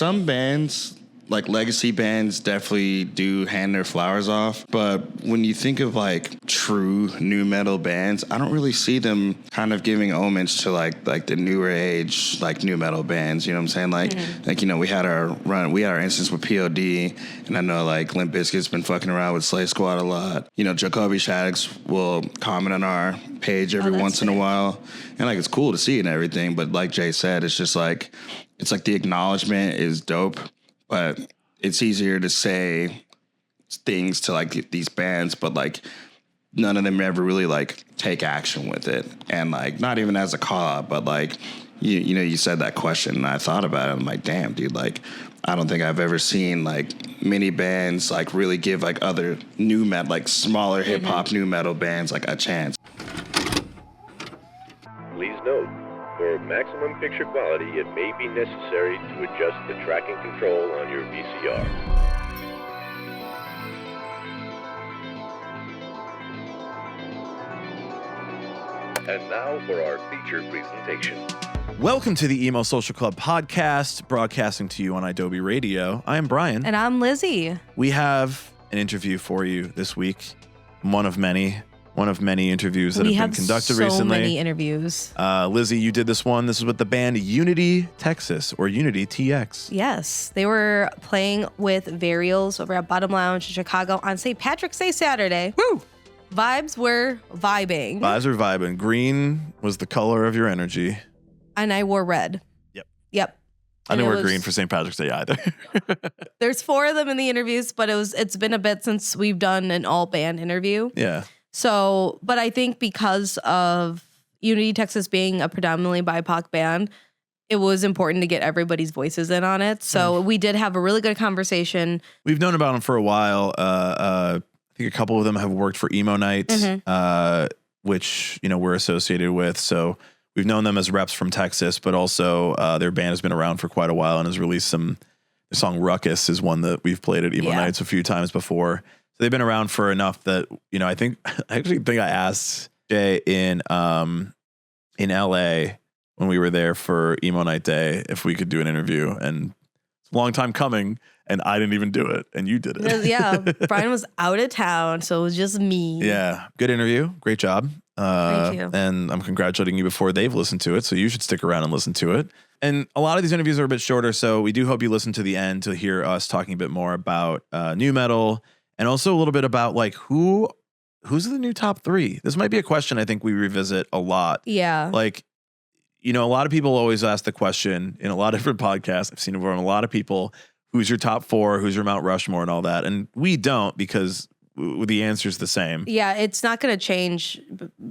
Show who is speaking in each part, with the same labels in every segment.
Speaker 1: some bands, like legacy bands, definitely do hand their flowers off. But when you think of like true nu metal bands, I don't really see them kind of giving homage to like the newer age like nu metal bands. You know what I'm saying? Like we had our instance with P.O.D. and I know like Limp Bizkit's been fucking around with Slay Squad a lot. Jacoby Shaddix will comment on our page every once in a while, and like it's cool to see and everything. But like Jay said, it's just like the acknowledgement is dope. But it's easier to say things to like these bands, but like none of them ever really like take action with it. And like not even as a call out, but like you said that question and I thought about it. I'm like, damn, dude, like I don't think I've ever seen like many bands like really give like other nu metal, like smaller hip hop nu metal bands like a chance.
Speaker 2: Please note, for maximum picture quality, it may be necessary to adjust the tracking control on your VCR. And now for our feature presentation.
Speaker 3: Welcome to the Emo Social Club podcast, broadcasting to you on Adobe Radio. I am Brian.
Speaker 4: And I'm Lizzie.
Speaker 3: We have an interview for you this week. One of many interviews that have been conducted recently.
Speaker 4: So many interviews.
Speaker 3: Lizzie, you did this one. This is with the band UnityTX or UnityTX.
Speaker 4: Yes. They were playing with Varials over at Bottom Lounge in Chicago on St. Patrick's Day Saturday.
Speaker 3: Woo!
Speaker 4: Vibes were vibing.
Speaker 3: Vibes were vibing. Green was the color of your energy.
Speaker 4: And I wore red. Yep.
Speaker 3: I didn't wear green for St. Patrick's Day either.
Speaker 4: There's 4 of them in the interviews, but it's been a bit since we've done an all band interview.
Speaker 3: Yeah.
Speaker 4: So, but I think because of UnityTX being a predominantly BIPOC band, it was important to get everybody's voices in on it. So we did have a really good conversation.
Speaker 3: We've known about them for a while. I think a couple of them have worked for Emo Night, which, we're associated with. So we've known them as reps from Texas, but also their band has been around for quite a while and has released the song Ruckus is one that we've played at Emo Nights a few times before. So they've been around for enough that, I actually think I asked Jay in LA when we were there for Emo Night Day if we could do an interview, and it's a long time coming and I didn't even do it and you did it.
Speaker 4: Yeah. Brian was out of town, so it was just me.
Speaker 3: Yeah. Good interview. Great job.
Speaker 4: Thank you.
Speaker 3: And I'm congratulating you before they've listened to it. So you should stick around and listen to it. And a lot of these interviews are a bit shorter. So we do hope you listen to the end to hear us talking a bit more about nu metal and also a little bit about like who's the new top 3. This might be a question I think we revisit a lot.
Speaker 4: Yeah.
Speaker 3: Like, a lot of people always ask the question in a lot of different podcasts. I've seen it from a lot of people. Who's your top 4? Who's your Mount Rushmore and all that? And we don't, because the answer's the same.
Speaker 4: Yeah, it's not going to change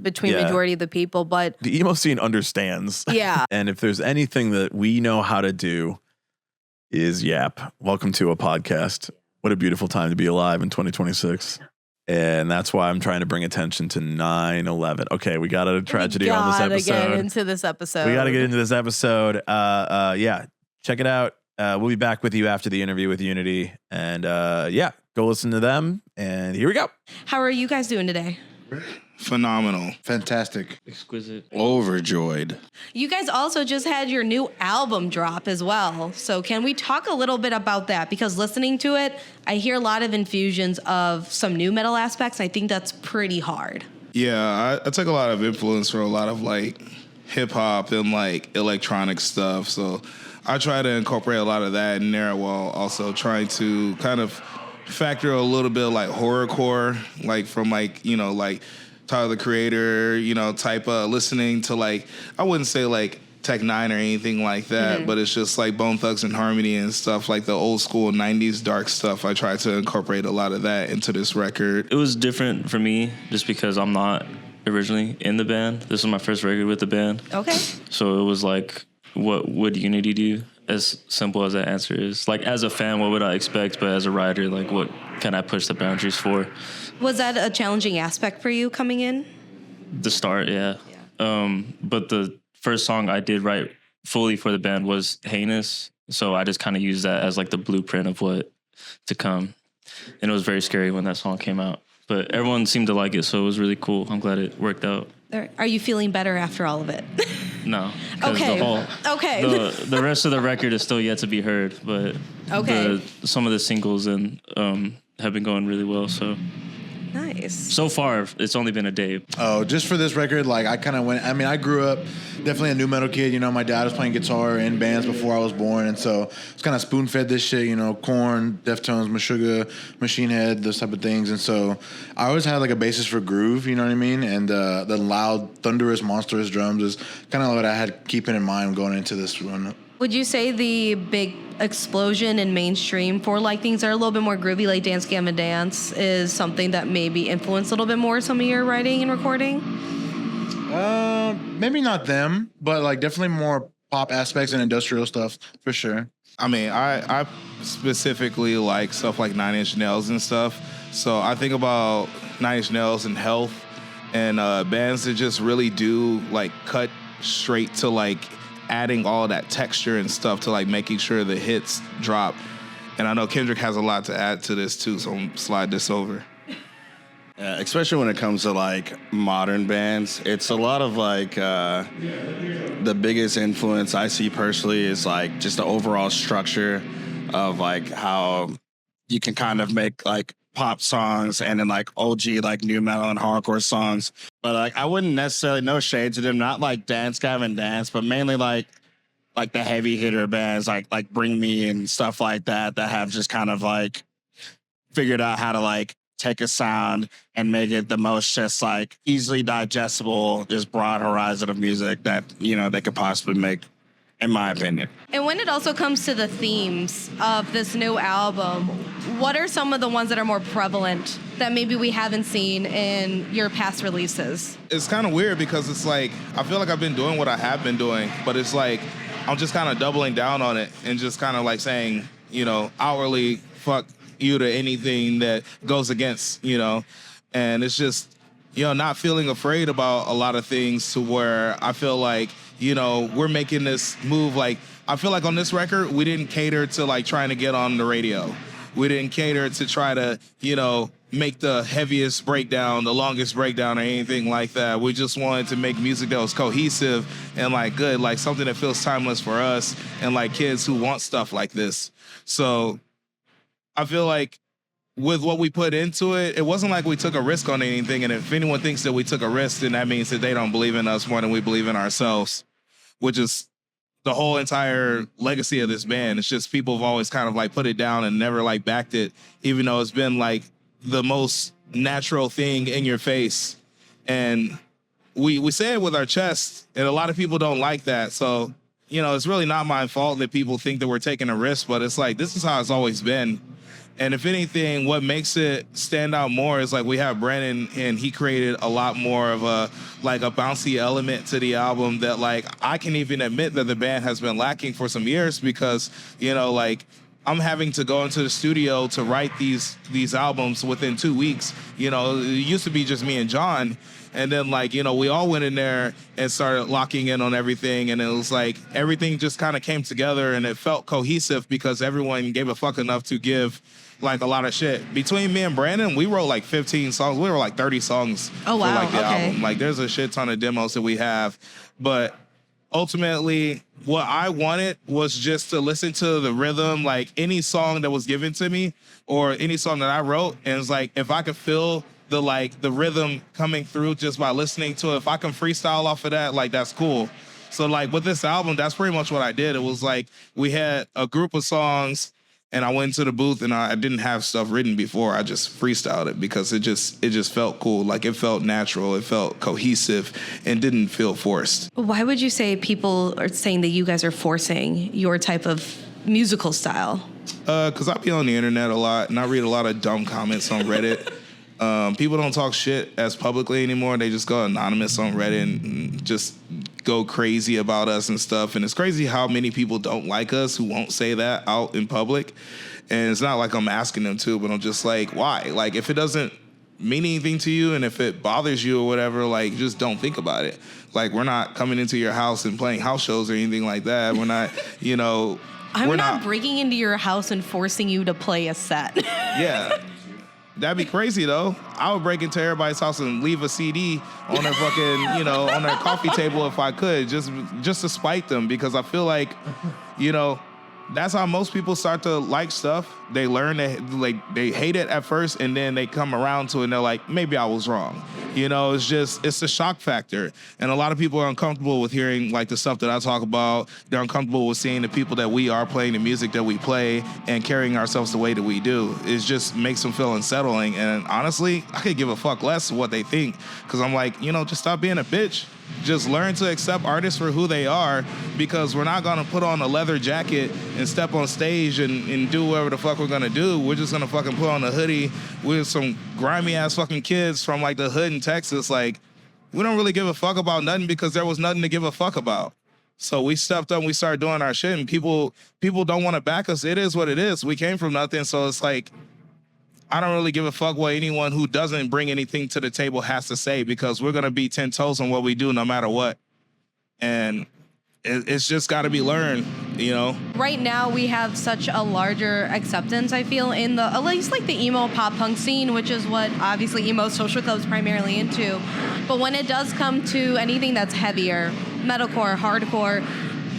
Speaker 4: between majority of the people, but
Speaker 3: the emo scene understands.
Speaker 4: Yeah.
Speaker 3: And if there's anything that we know how to do is yap. Welcome to a podcast. What a beautiful time to be alive in 2026. And that's why I'm trying to bring attention to 9/11. Okay, we got a tragedy on this episode.
Speaker 4: We got to get into this episode.
Speaker 3: Yeah, check it out. We'll be back with you after the interview with Unity. And go listen to them. And here we go.
Speaker 4: How are you guys doing today?
Speaker 1: Phenomenal.
Speaker 5: Fantastic.
Speaker 6: Exquisite.
Speaker 1: Overjoyed.
Speaker 4: You guys also just had your new album drop as well. So can we talk a little bit about that? Because listening to it, I hear a lot of infusions of some nu metal aspects. I think that's pretty hard.
Speaker 5: Yeah, I took a lot of influence from a lot of like hip hop and like electronic stuff. So I try to incorporate a lot of that in there while also trying to kind of factor a little bit of like horrorcore, like from like, like Tyler the Creator, type of listening to like, I wouldn't say like Tech Nine or anything like that, but it's just like Bone Thugs and Harmony and stuff like the old school 90s dark stuff. I try to incorporate a lot of that into this record.
Speaker 6: It was different for me just because I'm not originally in the band. This was my first record with the band.
Speaker 4: Okay.
Speaker 6: So it was like, what would Unity do? As simple as that answer is. Like, as a fan, what would I expect? But as a writer, like, what can I push the boundaries for?
Speaker 4: Was that a challenging aspect for you coming in?
Speaker 6: The start, yeah. But the first song I did write fully for the band was Heinous. So I just kind of used that as, like, the blueprint of what to come. And it was very scary when that song came out. But everyone seemed to like it, so it was really cool. I'm glad it worked out.
Speaker 4: Are you feeling better after all of it?
Speaker 6: No. Okay. The rest of the record is still yet to be heard, but some of the singles have been going really well. So
Speaker 4: nice.
Speaker 6: So far, it's only been a day.
Speaker 7: Oh, just for this record, like I kind of went. I mean, I grew up definitely a new metal kid. You know, my dad was playing guitar in bands before I was born, and so it's kind of spoon fed this shit. You know, Korn, Deftones, Meshuggah, Machine Head, those type of things. And so I always had like a basis for groove. You know what I mean? And the loud, thunderous, monstrous drums is kind of what I had keeping in mind going into this one.
Speaker 4: Would you say the big explosion in mainstream for like things that are a little bit more groovy, like Dance Gavin Dance, is something that maybe influenced a little bit more some of your writing and recording?
Speaker 7: Maybe not them, but like definitely more pop aspects and industrial stuff for sure.
Speaker 5: I mean, I specifically like stuff like Nine Inch Nails and stuff. So I think about Nine Inch Nails and Health and bands that just really do like cut straight to like adding all that texture and stuff to like making sure the hits drop. And I know Kendrick has a lot to add to this too, so I'm gonna slide this over.
Speaker 1: Yeah, especially when it comes to like modern bands, it's a lot of like the biggest influence I see personally is like just the overall structure of like how you can kind of make like pop songs and then like OG like new metal and hardcore songs. But like I wouldn't necessarily, no shade to them, not like Dance Gavin Dance, but mainly like the heavy hitter bands like Bring Me and stuff like that have just kind of like figured out how to like take a sound and make it the most just like easily digestible, just broad horizon of music that, you know, they could possibly make, in my opinion.
Speaker 4: And when it also comes to the themes of this new album, what are some of the ones that are more prevalent that maybe we haven't seen in your past releases?
Speaker 5: It's kind of weird because it's like, I feel like I've been doing what I have been doing, but it's like, I'm just kind of doubling down on it and just kind of like saying, you know, outwardly, fuck you to anything that goes against, you know, and it's just, you know, not feeling afraid about a lot of things to where I feel like, you know, we're making this move. Like, I feel like on this record, we didn't cater to like trying to get on the radio. We didn't cater to try to, you know, make the heaviest breakdown, the longest breakdown or anything like that. We just wanted to make music that was cohesive and like good, like something that feels timeless for us and like kids who want stuff like this. So I feel like with what we put into it, it wasn't like we took a risk on anything. And if anyone thinks that we took a risk, then that means that they don't believe in us more than we believe in ourselves, which is the whole entire legacy of this band. It's just people have always kind of like put it down and never like backed it, even though it's been like the most natural thing in your face. And we say it with our chest, and a lot of people don't like that. So, you know, it's really not my fault that people think that we're taking a risk, but it's like, this is how it's always been. And if anything, what makes it stand out more is like we have Brandon, and he created a lot more of a like a bouncy element to the album that like I can even admit that the band has been lacking for some years, because, you know, like I'm having to go into the studio to write these albums within 2 weeks. You know, it used to be just me and John. And then, like, you know, we all went in there and started locking in on everything. And it was like everything just kind of came together, and it felt cohesive because everyone gave a fuck enough to give like a lot of shit. Between me and Brandon, we wrote like 15 songs. We wrote like 30 songs for like the album. Like, there's a shit ton of demos that we have. But ultimately, what I wanted was just to listen to the rhythm, like any song that was given to me or any song that I wrote. And it's like, if I could feel the rhythm coming through just by listening to it, if I can freestyle off of that, like, that's cool. So like with this album, that's pretty much what I did. It was like we had a group of songs, and I went into the booth, and I didn't have stuff written before. I just freestyled it because it just felt cool. Like, it felt natural, it felt cohesive, and didn't feel forced.
Speaker 4: Why would you say people are saying that you guys are forcing your type of musical style?
Speaker 5: Because I be on the internet a lot, and I read a lot of dumb comments on Reddit. People don't talk shit as publicly anymore. They just go anonymous on Reddit and just go crazy about us and stuff. And it's crazy how many people don't like us who won't say that out in public. And it's not like I'm asking them to, but I'm just like, why? Like, if it doesn't mean anything to you, and if it bothers you or whatever, like, just don't think about it. Like, we're not coming into your house and playing house shows or anything like that. We're not, you know.
Speaker 4: I'm not breaking into your house and forcing you to play a set.
Speaker 5: Yeah. That'd be crazy though. I would break into everybody's house and leave a CD on their fucking, on their coffee table if I could, just to spite them, because I feel like, that's how most people start to like stuff. They learn that they hate it at first, and then they come around to it and they're like, maybe I was wrong. It's the shock factor. And a lot of people are uncomfortable with hearing like the stuff that I talk about. They're uncomfortable with seeing the people that we are playing the music that we play and carrying ourselves the way that we do. It just makes them feel unsettling. And honestly, I could give a fuck less what they think, because I'm like, just stop being a bitch. Just learn to accept artists for who they are, because we're not going to put on a leather jacket and step on stage and do whatever the fuck we're going to do. We're just going to fucking put on a hoodie with some grimy ass fucking kids from like the hood in Texas. Like, we don't really give a fuck about nothing because there was nothing to give a fuck about. So we stepped up and we started doing our shit, and people don't want to back us. It is what it is. We came from nothing. So it's like, I don't really give a fuck what anyone who doesn't bring anything to the table has to say, because we're going to be 10 toes on what we do no matter what. And it's just got to be learned,
Speaker 4: Right now, we have such a larger acceptance, I feel, in at least like the emo pop punk scene, which is what obviously emo social club's primarily into. But when it does come to anything that's heavier, metalcore, hardcore,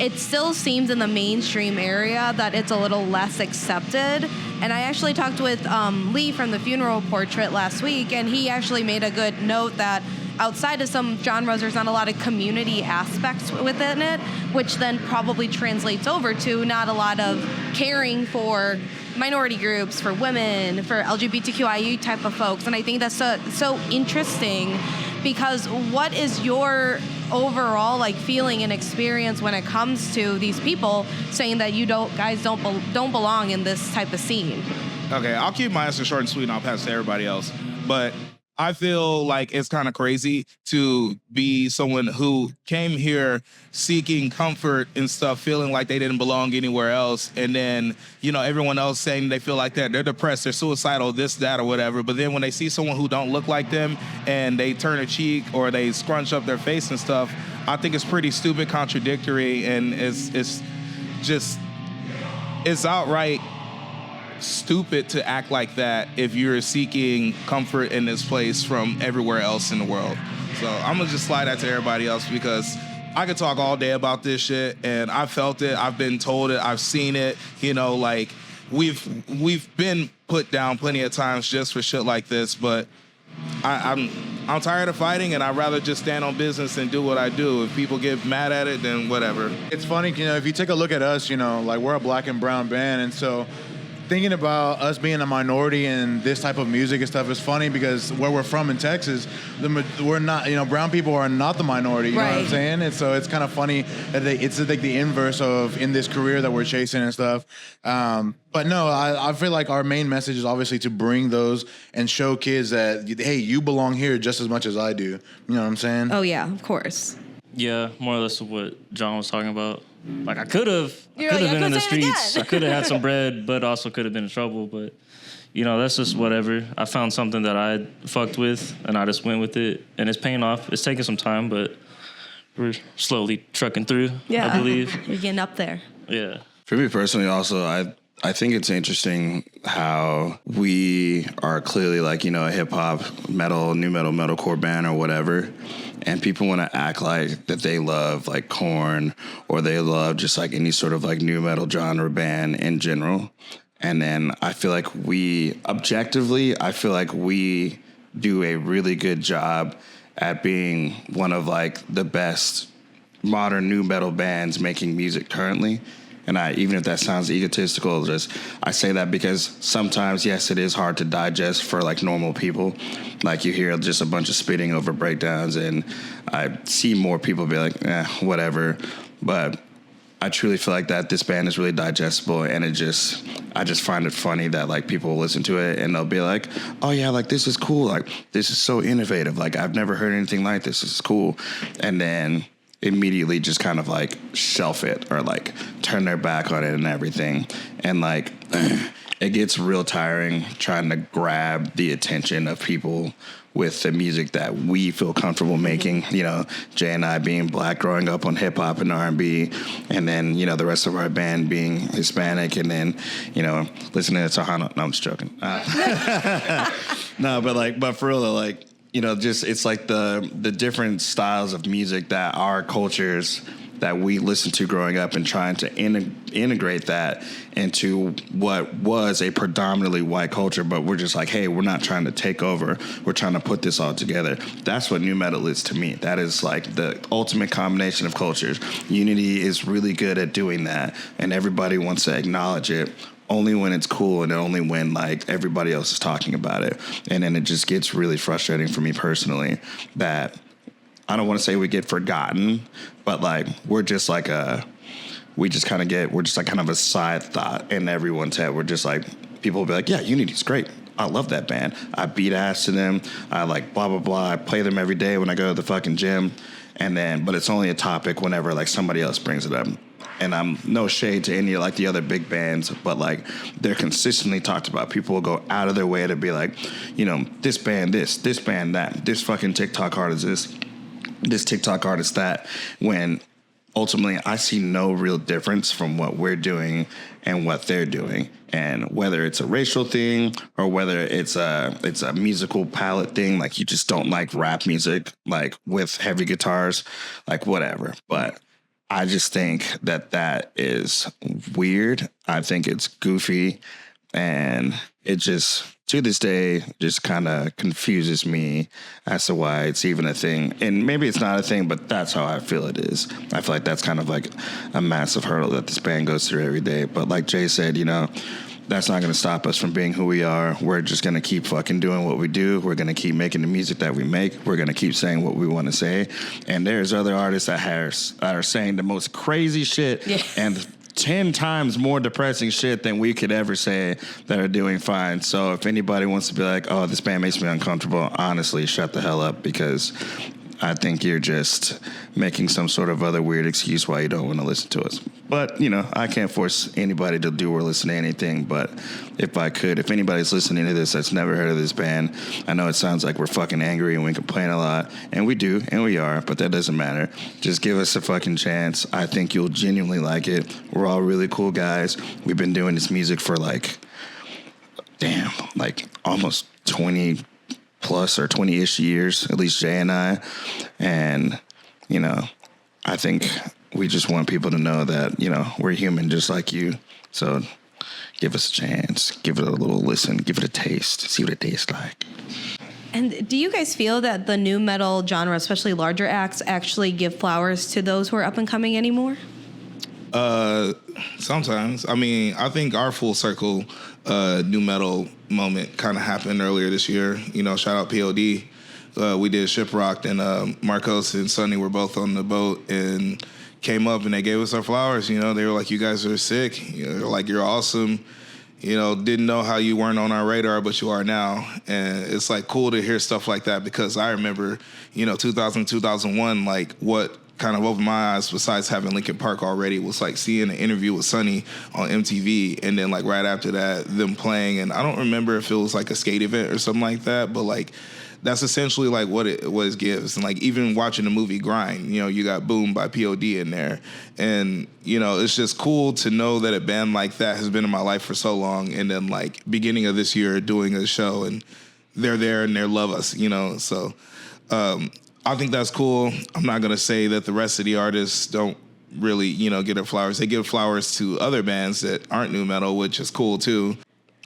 Speaker 4: it still seems in the mainstream area that it's a little less accepted. And I actually talked with Lee from the Funeral Portrait last week, and he actually made a good note that outside of some genres, there's not a lot of community aspects within it, which then probably translates over to not a lot of caring for minority groups, for women, for LGBTQIA type of folks. And I think that's so interesting, because what is your overall like feeling and experience when it comes to these people saying that you guys don't belong in this type of scene?
Speaker 5: Okay, I'll keep my answer short and sweet, and I'll pass it to everybody else. But I feel like it's kind of crazy to be someone who came here seeking comfort and stuff, feeling like they didn't belong anywhere else. And then, everyone else saying they feel like that. They're depressed, they're suicidal, this, that, or whatever. But then when they see someone who don't look like them and they turn a cheek or they scrunch up their face and stuff, I think it's pretty stupid, contradictory, and it's outright stupid to act like that if you're seeking comfort in this place from everywhere else in the world. So I'm gonna just slide that to everybody else, because I could talk all day about this shit, and I felt it, I've been told it, I've seen it, we've been put down plenty of times just for shit like this, but I'm tired of fighting, and I'd rather just stand on business and do what I do. If people get mad at it, then whatever.
Speaker 7: It's funny, if you take a look at us, like we're a black and brown band, and so thinking about us being a minority in this type of music and stuff is funny, because where we're from in Texas, we're not, brown people are not the minority, you know what I'm saying? And so it's kind of funny that it's like the inverse of in this career that we're chasing and stuff. But no, I feel like our main message is obviously to bring those and show kids that, hey, you belong here just as much as I do. You know what I'm saying?
Speaker 4: Oh, yeah, of course.
Speaker 6: Yeah, more or less what John was talking about. Like, I could have been in the streets. I could have had some bread, but also could have been in trouble. But, that's just whatever. I found something that I fucked with, and I just went with it. And it's paying off. It's taking some time, but we're slowly trucking through, I believe.
Speaker 4: We're getting up there.
Speaker 6: Yeah.
Speaker 1: For me personally, also, I think it's interesting how we are clearly like, a hip-hop, metal, new metal, metalcore band or whatever. And people want to act like that they love like Korn, or they love just like any sort of like new metal genre band in general. And then I feel like we do a really good job at being one of like the best modern new metal bands making music currently. And even if that sounds egotistical, I say that because sometimes, yes, it is hard to digest for like normal people. Like you hear just a bunch of spitting over breakdowns, and I see more people be like, whatever. But I truly feel like that this band is really digestible, and I just find it funny that like people will listen to it and they'll be like, oh yeah, like this is cool. Like this is so innovative. Like I've never heard anything like this. This is cool. And then immediately just kind of like shelf it or like turn their back on it and everything. And like it gets real tiring trying to grab the attention of people with the music that we feel comfortable making. You know, Jay and I being black, growing up on hip hop and R&B, and then, you know, the rest of our band being Hispanic, and then, you know, listening to Heinous. No, I'm just joking. No, but for real though, like, you know, just it's like the different styles of music that our cultures that we listened to growing up, and trying to integrate that into what was a predominantly white culture. But we're just like, hey, we're not trying to take over. We're trying to put this all together. That's what nu metal is to me. That is like the ultimate combination of cultures. Unity is really good at doing that, and everybody wants to acknowledge it only when it's cool and only when like everybody else is talking about it. And then it just gets really frustrating for me personally that I don't want to say we get forgotten, but like we're just like we're just kind of a side thought in everyone's head. We're just like, people will be like, yeah, Unity's great. I love that band. I beat ass to them. I like blah, blah, blah. I play them every day when I go to the fucking gym. But it's only a topic whenever like somebody else brings it up. And I'm no shade to any like the other big bands, but like they're consistently talked about. People will go out of their way to be like, you know, this band that, this fucking TikTok artist this TikTok artist that, when ultimately I see no real difference from what we're doing and what they're doing. And whether it's a racial thing or whether it's a musical palette thing, like you just don't like rap music, like with heavy guitars, like whatever. But I just think that is weird. I think it's goofy, and it just, to this day, just kind of confuses me as to why it's even a thing. And maybe it's not a thing, but that's how I feel it is. I feel like that's kind of like a massive hurdle that this band goes through every day. But like Jay said, you know, that's not going to stop us from being who we are. We're just going to keep fucking doing what we do. We're going to keep making the music that we make. We're going to keep saying what we want to say. And there's other artists that are saying the most crazy shit and 10 times more depressing shit than we could ever say that are doing fine. So if anybody wants to be like, oh, this band makes me uncomfortable, honestly, shut the hell up, because I think you're just making some sort of other weird excuse why you don't want to listen to us. But, you know, I can't force anybody to do or listen to anything. But if I could, if anybody's listening to this that's never heard of this band, I know it sounds like we're fucking angry and we complain a lot. And we do, and we are, but that doesn't matter. Just give us a fucking chance. I think you'll genuinely like it. We're all really cool guys. We've been doing this music for like almost 20 plus or 20-ish years, at least Jay and I. And, you know, I think we just want people to know that, you know, we're human just like you. So give us a chance. Give it a little listen. Give it a taste. See what it tastes like.
Speaker 4: And do you guys feel that the nu metal genre, especially larger acts, actually give flowers to those who are up and coming anymore?
Speaker 5: Sometimes. I mean, I think our full circle nu metal moment kind of happened earlier this year. You know, shout out P.O.D. We did Shiprocked, and Marcos and Sonny were both on the boat and came up and they gave us our flowers. You know, they were like, you guys are sick. You know, they're like, you're awesome. You know, didn't know how you weren't on our radar, but you are now. And it's like cool to hear stuff like that, because I remember, you know, 2000, 2001, like what kind of opened my eyes, besides having Linkin Park already, was like seeing an interview with Sonny on MTV, and then like right after that, them playing. And I don't remember if it was like a skate event or something like that, but like that's essentially like what it gives. And like even watching the movie Grind, you know, you got Boom by P.O.D. in there. And, you know, it's just cool to know that a band like that has been in my life for so long. And then like beginning of this year doing a show and they're there and they love us, you know. So I think that's cool. I'm not going to say that the rest of the artists don't really, you know, get their flowers. They give flowers to other bands that aren't nu metal, which is cool too.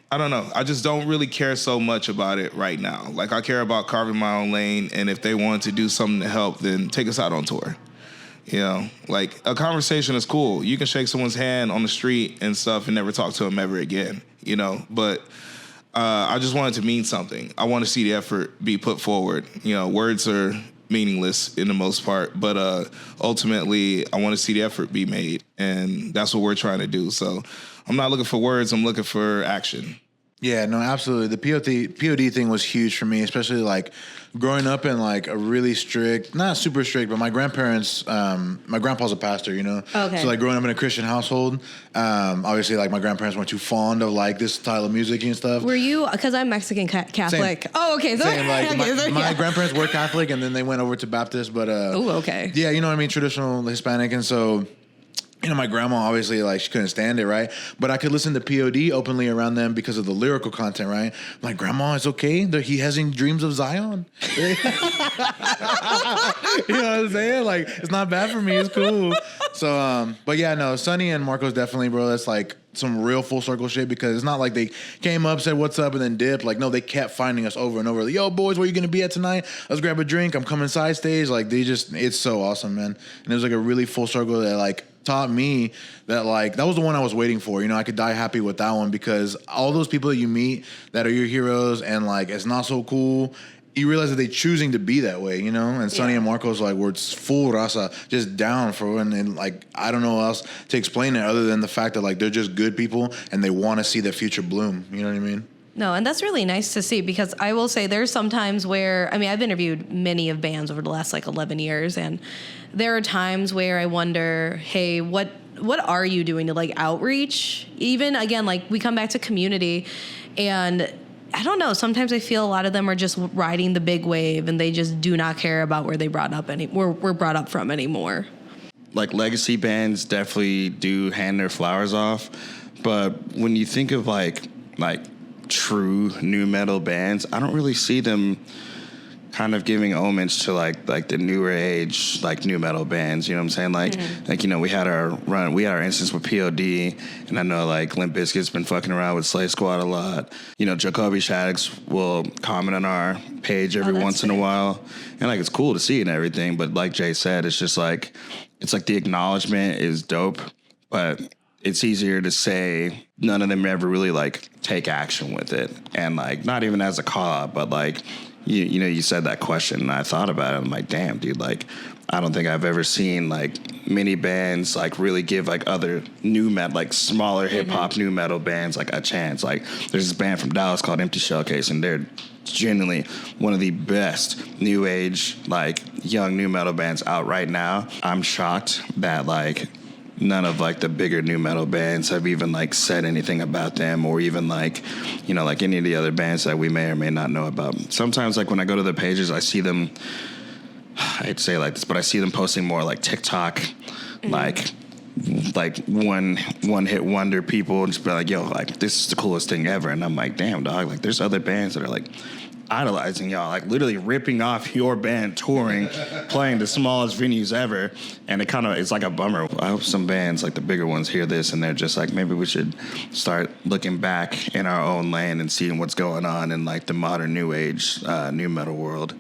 Speaker 5: I don't know. I just don't really care so much about it right now. Like, I care about carving my own lane, and if they want to do something to help, then take us out on tour. You know, like, a conversation is cool. You can shake someone's hand on the street and stuff and never talk to them ever again, you know? But I just want it to mean something. I want to see the effort be put forward. You know, words are meaningless in the most part, but ultimately, I want to see the effort be made, and that's what we're trying to do. So I'm not looking for words. I'm looking for action.
Speaker 7: Yeah, no, absolutely. The P.O.D thing was huge for me, especially like growing up in like a really strict, not super strict, but my grandparents, my grandpa's a pastor, you know?
Speaker 4: Okay.
Speaker 7: So like growing up in a Christian household, obviously like my grandparents weren't too fond of like this style of music and stuff.
Speaker 4: Were you, because I'm Mexican Catholic.
Speaker 7: Same.
Speaker 4: Oh, okay. So,
Speaker 7: Same, like
Speaker 4: okay,
Speaker 7: my grandparents were Catholic and then they went over to Baptist, but
Speaker 4: okay.
Speaker 7: yeah, you know what I mean? Traditional Hispanic. And so, you know, my grandma obviously like she couldn't stand it, right? But I could listen to P.O.D openly around them because of the lyrical content, right? I'm like, Grandma, it's okay. He has dreams of Zion. You know what I'm saying? Like, it's not bad for me. It's cool. So, but yeah, no, Sonny and Marcos definitely, bro. That's like some real full circle shit because it's not like they came up, said what's up, and then dipped. Like, no, they kept finding us over and over. Like, yo, boys, where you gonna be at tonight? Let's grab a drink. I'm coming side stage. Like, it's so awesome, man. And it was like a really full circle that like taught me that like that was the one I was waiting for. You know, I could die happy with that one because all those people that you meet that are your heroes and like it's not so cool. You realize that they're choosing to be that way, you know? And Sonny and Marcos, like, were full raza, just down for it. And, like, I don't know else to explain it other than the fact that, like, they're just good people and they want to see their future bloom. You know what I mean?
Speaker 4: No, and that's really nice to see because I will say there's some times where, I mean, I've interviewed many of bands over the last, like, 11 years. And there are times where I wonder, hey, what are you doing to, like, outreach? Even, again, like, we come back to community and I don't know. Sometimes I feel a lot of them are just riding the big wave, and they just do not care about where they were brought up from anymore.
Speaker 1: Like legacy bands definitely do hand their flowers off, but when you think of like true new metal bands, I don't really see them kind of giving homage to like the newer age like new metal bands, you know what I'm saying? Like you know, we had our instance with P.O.D, and I know like Limp Bizkit's been fucking around with Slay Squad a lot. You know, Jacoby Shaddix will comment on our page every once in a while, and like it's cool to see and everything. But like Jay said, it's just like the acknowledgement is dope, but it's easier to say none of them ever really like take action with it, and like not even as a call out, but like. You know, you said that question, and I thought about it. I'm like, damn, dude, like, I don't think I've ever seen, like, many bands, like, really give, like, other new metal, like, smaller hip-hop new metal bands, like, a chance. Like, there's this band from Dallas called Empty Shell Case, and they're genuinely one of the best new age, like, young new metal bands out right now. I'm shocked that, like, none of like the bigger new metal bands have even like said anything about them, or even like, you know, like any of the other bands that we may or may not know about. Sometimes like when I go to the pages, I see them, I hate to say it like this, but I see them posting more like TikTok, like one hit wonder people, and just be like, yo, like this is the coolest thing ever. And I'm like, damn, dog, like there's other bands that are like idolizing y'all, like literally ripping off your band, touring, playing the smallest venues ever, and it's like a bummer. I hope some bands, like the bigger ones, hear this and they're just like, maybe we should start looking back in our own lane and seeing what's going on in like the modern new age new metal world.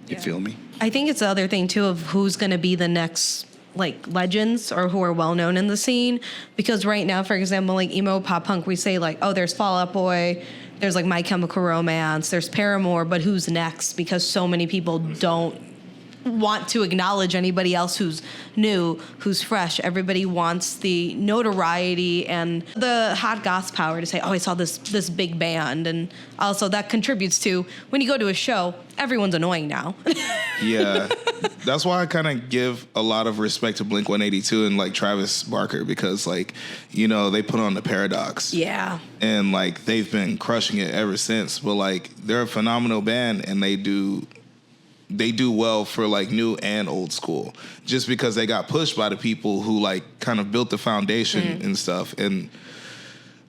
Speaker 1: You feel me?
Speaker 4: I think it's the other thing too of who's going to be the next like legends or who are well known in the scene, because right now, for example, like emo pop punk, we say like, oh, there's Fall Out Boy, there's like My Chemical Romance, there's Paramore, but who's next? Because so many people don't want to acknowledge anybody else who's new, who's fresh. Everybody wants the notoriety and the hot goss power to say, oh, I saw this big band. And also that contributes to when you go to a show, everyone's annoying now.
Speaker 5: Yeah. That's why I kind of give a lot of respect to Blink-182 and like Travis Barker, because like, you know, they put on the Paradox.
Speaker 4: Yeah.
Speaker 5: And like they've been crushing it ever since. But like they're a phenomenal band, and they do well for like new and old school, just because they got pushed by the people who like kind of built the foundation and stuff. And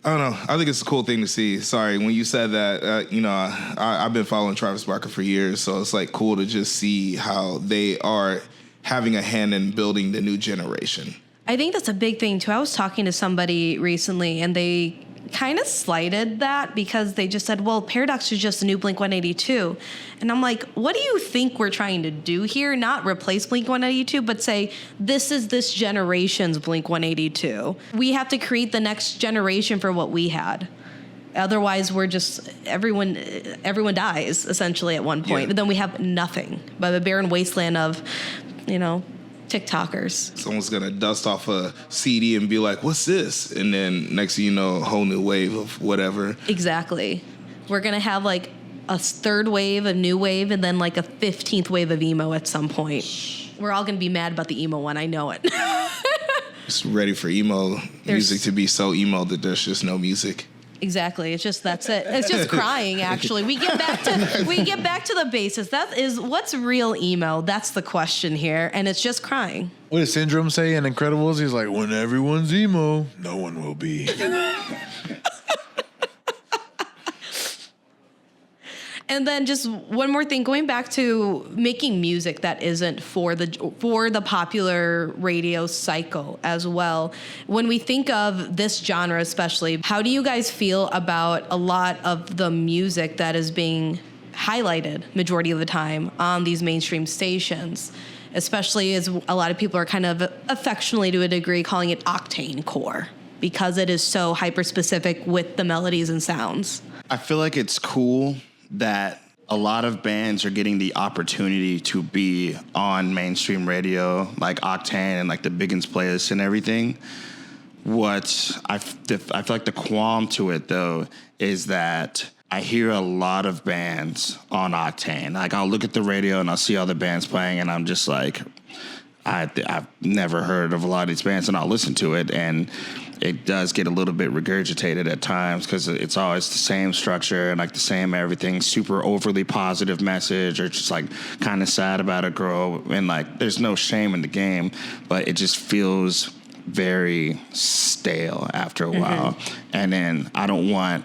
Speaker 5: I don't know, I think it's a cool thing to see. Sorry, when you said that, you know, I've been following Travis Barker for years, so it's like cool to just see how they are having a hand in building the new generation.
Speaker 4: I think that's a big thing too. I was talking to somebody recently, and they kind of slighted that because they just said, well, Paradox is just a new Blink-182. And I'm like, what do you think we're trying to do here? Not replace Blink-182, but say, this is this generation's Blink-182. We have to create the next generation for what we had. Otherwise, we're just, everyone dies, essentially, at one point.
Speaker 5: Yeah.
Speaker 4: But then we have nothing but a barren wasteland of, you know, TikTokers.
Speaker 5: Someone's gonna dust off a CD and be like, "What's this?" And then next thing you know, a whole new wave of whatever.
Speaker 4: Exactly. We're gonna have like a third wave, a new wave, and then like a 15th wave of emo at some point. We're all gonna be mad about the emo one. I know it.
Speaker 5: Just ready for emo music to be so emo that there's just no music.
Speaker 4: Exactly. It's just that's it. It's just crying. Actually, we get back to the basis. That is what's real emo. That's the question here, and it's just crying.
Speaker 7: What does Syndrome say in Incredibles? He's like, when everyone's emo, no one will be.
Speaker 4: And then just one more thing, going back to making music that isn't for the popular radio cycle as well. When we think of this genre especially, how do you guys feel about a lot of the music that is being highlighted majority of the time on these mainstream stations? Especially as a lot of people are kind of affectionately to a degree calling it Octane-core because it is so hyper-specific with the melodies and sounds.
Speaker 1: I feel like it's cool that a lot of bands are getting the opportunity to be on mainstream radio, like Octane and like the Biggins playlist and everything. What I feel like the qualm to it, though, is that I hear a lot of bands on Octane. Like, I'll look at the radio and I'll see all the bands playing, and I'm just like, I've never heard of a lot of these bands, and I'll listen to it, and it does get a little bit regurgitated at times because it's always the same structure and like the same everything, super overly positive message, or just like kind of sad about a girl, and like there's no shame in the game, but it just feels very stale after a while. And then I don't want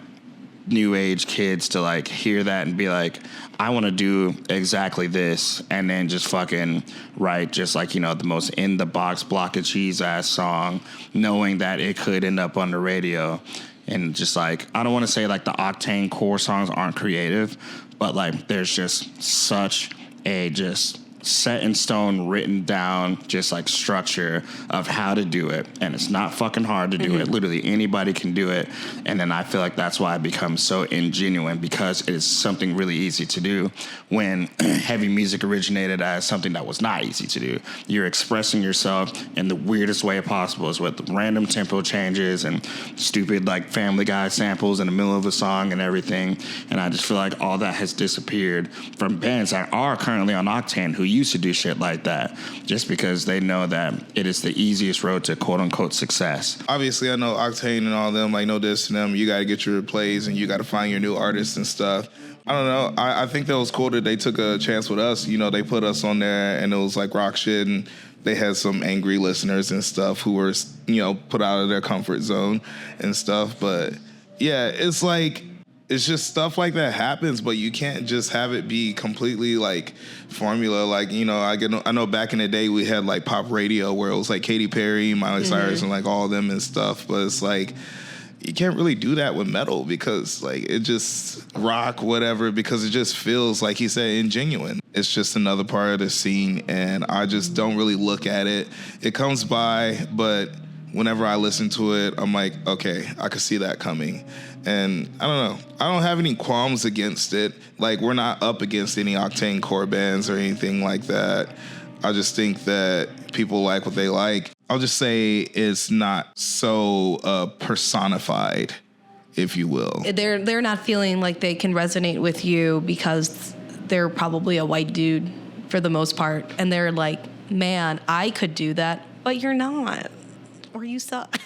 Speaker 1: new age kids to like hear that and be like, I want to do exactly this, and then just fucking write just like, you know, the most in the box block of cheese ass song, knowing that it could end up on the radio. And just like, I don't want to say like the Octane-core songs aren't creative, but like there's just such a just set in stone, written down, just like structure of how to do it. And it's not fucking hard to do it. Literally anybody can do it. And then I feel like that's why it becomes so ingenuine, because it's something really easy to do when heavy music originated as something that was not easy to do. You're expressing yourself in the weirdest way possible, is with random tempo changes and stupid like Family Guy samples in the middle of a song and everything. And I just feel like all that has disappeared from bands that are currently on Octane who used to do shit like that, just because they know that it is the easiest road to quote unquote success.
Speaker 5: Obviously, I know Octane and all them, like, no diss to them. You got to get your plays and you got to find your new artists and stuff. I don't know. I think that was cool that they took a chance with us. You know, they put us on there and it was like rock shit, and they had some angry listeners and stuff who were, you know, put out of their comfort zone and stuff. But yeah, it's like, it's just stuff like that happens, but you can't just have it be completely like formula. Like, you know, I know back in the day we had like pop radio where it was like Katy Perry, Miley Cyrus, and like all of them and stuff. But it's like, you can't really do that with metal, because like it just rock, whatever, because it just feels, like he said, ingenuine. It's just another part of the scene, and I just don't really look at it. It comes by, but whenever I listen to it, I'm like, okay, I could see that coming. And I don't know. I don't have any qualms against it. Like, we're not up against any Octane-core bands or anything like that. I just think that people like what they like. I'll just say it's not so personified, if you will.
Speaker 4: They're not feeling like they can resonate with you because they're probably a white dude for the most part. And they're like, man, I could do that, but you're not. Or you suck.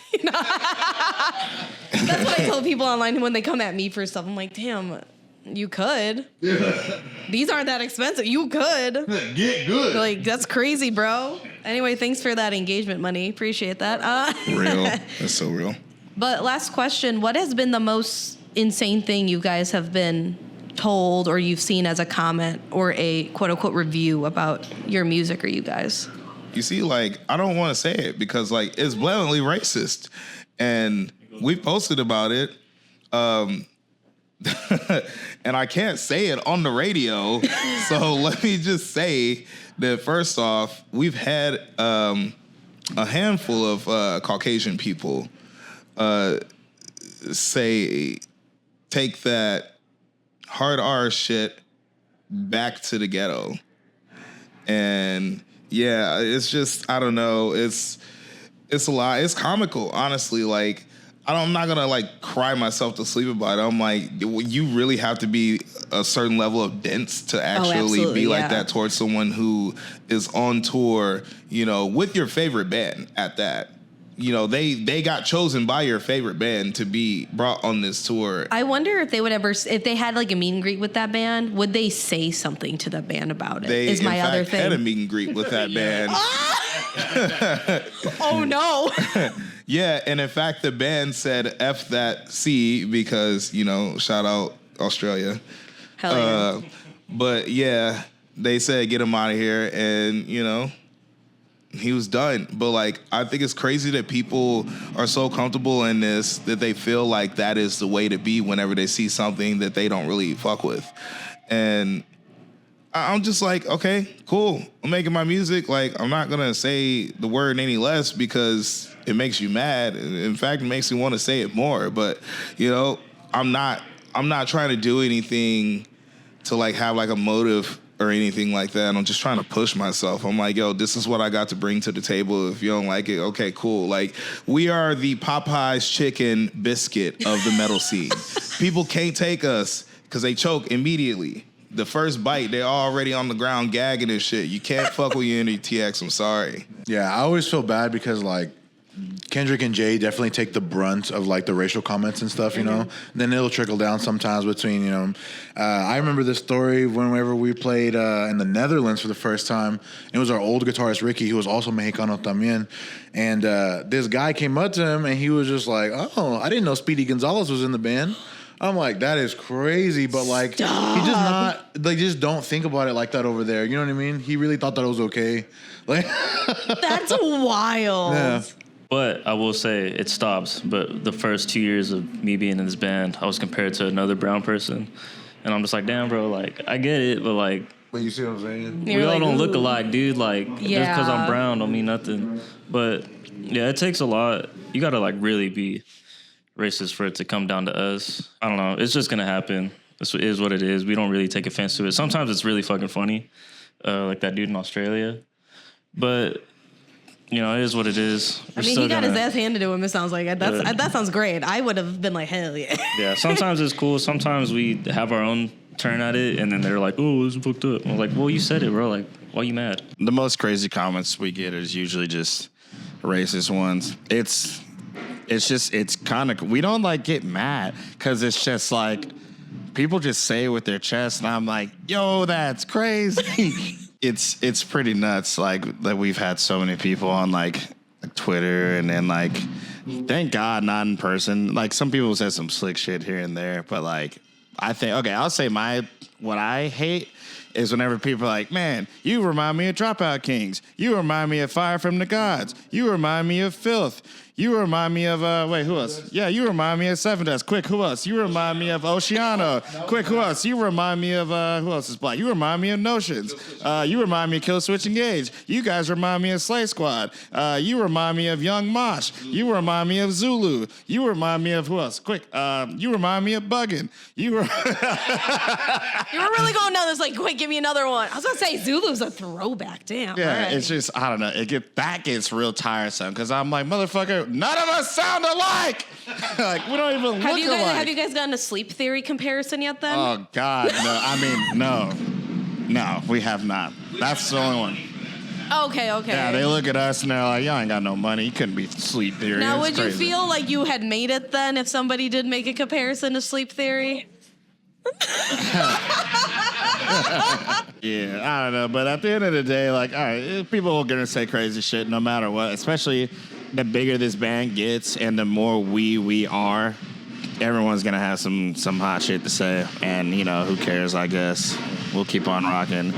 Speaker 4: That's what I tell people online when they come at me for stuff. I'm like, damn, you could. Yeah. These aren't that expensive. You could.
Speaker 7: Get good.
Speaker 4: Like, that's crazy, bro. Anyway, thanks for that engagement money. Appreciate that.
Speaker 5: Real. That's so real.
Speaker 4: But last question, what has been the most insane thing you guys have been told or you've seen as a comment or a quote-unquote review about your music or you guys?
Speaker 5: You see, like, I don't want to say it because, like, it's blatantly racist. And we posted about it. And I can't say it on the radio. So let me just say that, first off, we've had a handful of Caucasian people say, take that hard R shit back to the ghetto. And Yeah, it's just, I don't know. It's a lot. It's comical, honestly. Like, I'm not gonna like cry myself to sleep about it. I'm like, you really have to be a certain level of dense to actually be like that towards someone who is on tour, you know, with your favorite band at that. You know, they got chosen by your favorite band to be brought on this tour.
Speaker 4: I wonder if they would ever, if they had like a meet and greet with that band, would they say something to the band about it?
Speaker 5: They,
Speaker 4: is my
Speaker 5: in
Speaker 4: other
Speaker 5: fact,
Speaker 4: thing.
Speaker 5: had a meet and greet with that band.
Speaker 4: Oh no.
Speaker 5: Yeah, and in fact, the band said F that C because, you know, shout out Australia.
Speaker 4: Hell yeah.
Speaker 5: But yeah, they said get him out of here, and, you know, he was done. But, like, I think it's crazy that people are so comfortable in this that they feel like that is the way to be whenever they see something that they don't really fuck with. And I'm just like, okay, cool. I'm making my music. Like, I'm not going to say the word any less because it makes you mad. In fact, it makes me want to say it more. But, you know, I'm not trying to do anything to, like, have, like, a motive or anything like that. I'm just trying to push myself. I'm like, yo, this is what I got to bring to the table. If you don't like it, okay, cool. Like, we are the Popeye's chicken biscuit of the metal scene. People can't take us because they choke immediately. The first bite, they're already on the ground gagging and shit. You can't fuck with UnityTX. I'm sorry.
Speaker 7: Yeah, I always feel bad because, like, Kendrick and Jay definitely take the brunt of, like, the racial comments and stuff, you know? And then it'll trickle down sometimes between, you know. I remember this story whenever we played in the Netherlands for the first time. It was our old guitarist, Ricky, who was also Mexicano también. And this guy came up to him, and he was just like, oh, I didn't know Speedy Gonzalez was in the band. I'm like, that is crazy, but, like,
Speaker 4: Stop.
Speaker 7: he just not, like, just don't think about it like that over there. You know what I mean? He really thought that it was okay. Like,
Speaker 4: That's wild.
Speaker 7: yeah.
Speaker 6: But I will say it stops. But the first 2 years of me being in this band, I was compared to another brown person. And I'm just like, damn, bro, like, I get it, but, like,
Speaker 7: But you see what I'm saying?
Speaker 6: we all don't look alike, dude. Like, just
Speaker 4: Yeah.
Speaker 6: because I'm brown don't mean nothing. But, yeah, it takes a lot. You got to, like, really be racist for it to come down to us. I don't know. It's just going to happen. This is what it is. We don't really take offense to it. Sometimes it's really fucking funny, like that dude in Australia. But, you know, it is what it is.
Speaker 4: I mean, he got his ass handed to him, it sounds like. That sounds great. I would have been like, hell yeah.
Speaker 6: Yeah, sometimes it's cool. Sometimes we have our own turn at it, and then they're like, oh, it's fucked up. I'm like, well, you said it, bro. Like, why are you mad?
Speaker 1: The most crazy comments we get is usually just racist ones. It's kind of, we don't like get mad because it's just like people just say it with their chest, and I'm like, yo, that's crazy. It's pretty nuts. Like that we've had so many people on like Twitter, and then like, thank God not in person. Like some people said some slick shit here and there, but like I think, okay, I'll say what I hate is whenever people are like, man, you remind me of Dropout Kings. You remind me of Fire from the Gods. You remind me of Filth. You remind me of, who else? Yeah, you remind me of Seven Dust. Quick, who else? You remind me of Oceano. Quick, who else? You remind me of, who else is black? You remind me of Notions. You remind me of Kill Switch Engage. You guys remind me of Slay Squad. You remind me of Young Mosh. You remind me of Zulu. You remind me of, who else? Quick, you remind me of Buggin'.
Speaker 4: You were really going down this, like, quick, give me another one. I was going to say Zulu's a throwback. Damn.
Speaker 1: Yeah,
Speaker 4: right.
Speaker 1: It's just, I don't know. That gets real tiresome because I'm like, motherfucker, none of us sound alike. Like, we don't even look alike.
Speaker 4: Have you guys gotten a sleep theory comparison yet then?
Speaker 1: Oh, God, no. I mean, no. No, we have not. That's the only one.
Speaker 4: Okay.
Speaker 1: Yeah, they look at us and they're like, y'all ain't got no money. You couldn't be sleep theory.
Speaker 4: Now,
Speaker 1: It's
Speaker 4: would you
Speaker 1: crazy.
Speaker 4: feel like you had made it then if somebody did make a comparison to sleep theory?
Speaker 1: Yeah, I don't know. But at the end of the day, like, all right, people are going to say crazy shit no matter what, especially the bigger this band gets and the more we are, everyone's going to have some hot shit to say. And, you know, who cares, I guess. We'll keep on rocking.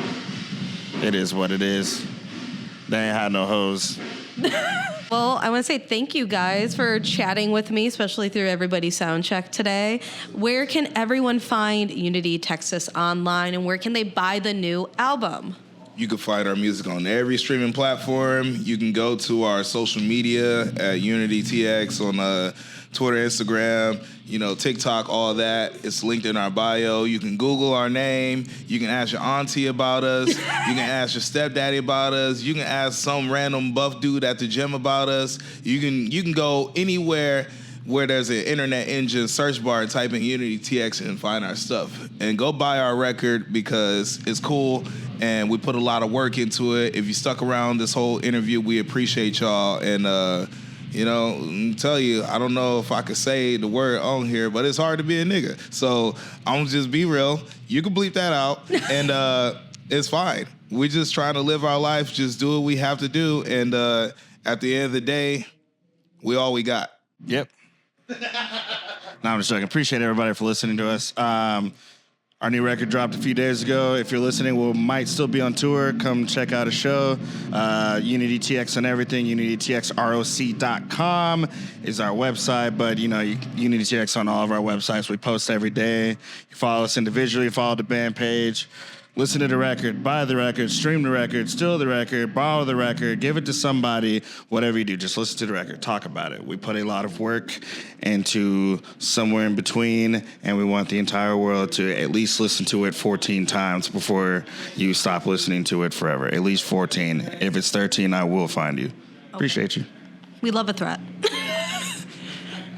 Speaker 1: It is what it is. They ain't had no hoes.
Speaker 4: Well, I want to say thank you guys for chatting with me, especially through everybody's sound check today. Where can everyone find Unity Texas online, and where can they buy the new album?
Speaker 5: You can find our music on every streaming platform. You can go to our social media at UnityTX on Twitter, Instagram, TikTok, all that. It's linked in our bio. You can Google our name. You can ask your auntie about us. You can ask your stepdaddy about us. You can ask some random buff dude at the gym about us. You can go anywhere where there's an internet engine search bar and type in UnityTX and find our stuff. And go buy our record because it's cool and we put a lot of work into it. If you stuck around this whole interview, we appreciate y'all. And, tell you, I don't know if I could say the word on here, but it's hard to be a nigga. So I'm just be real. You can bleep that out and it's fine. We're just trying to live our life, just do what we have to do. And at the end of the day, we all we got.
Speaker 1: Yep. No, I'm just joking. Appreciate everybody for listening to us. Our new record dropped a few days ago. If you're listening, we might still be on tour. Come check out a show. UnityTX on everything. UnityTXROC.com is our website. But, UnityTX on all of our websites. We post every day. You follow us individually. Follow the band page. Listen to the record, buy the record, stream the record, steal the record, borrow the record, give it to somebody, whatever you do, just listen to the record, talk about it. We put a lot of work into somewhere in between, and we want the entire world to at least listen to it 14 times before you stop listening to it forever. At least 14. If it's 13, I will find you. Appreciate you.
Speaker 4: We love a threat.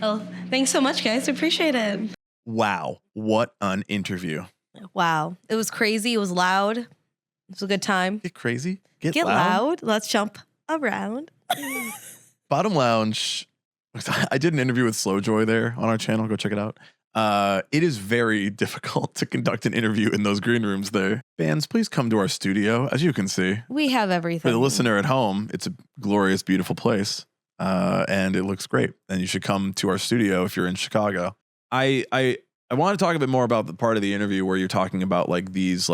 Speaker 4: Well, thanks so much, guys. Appreciate it.
Speaker 3: Wow. What an interview.
Speaker 4: Wow. It was crazy. It was loud. It was a good time.
Speaker 3: Get crazy. Get
Speaker 4: loud. Let's jump around.
Speaker 3: Bottom Lounge. I did an interview with Slowjoy there on our channel. Go check it out. It is very difficult to conduct an interview in those green rooms there. Bands, please come to our studio. As you can see,
Speaker 4: we have everything.
Speaker 3: For the listener at home, it's a glorious, beautiful place. And it looks great. And you should come to our studio if you're in Chicago. I want to talk a bit more about the part of the interview where you're talking about these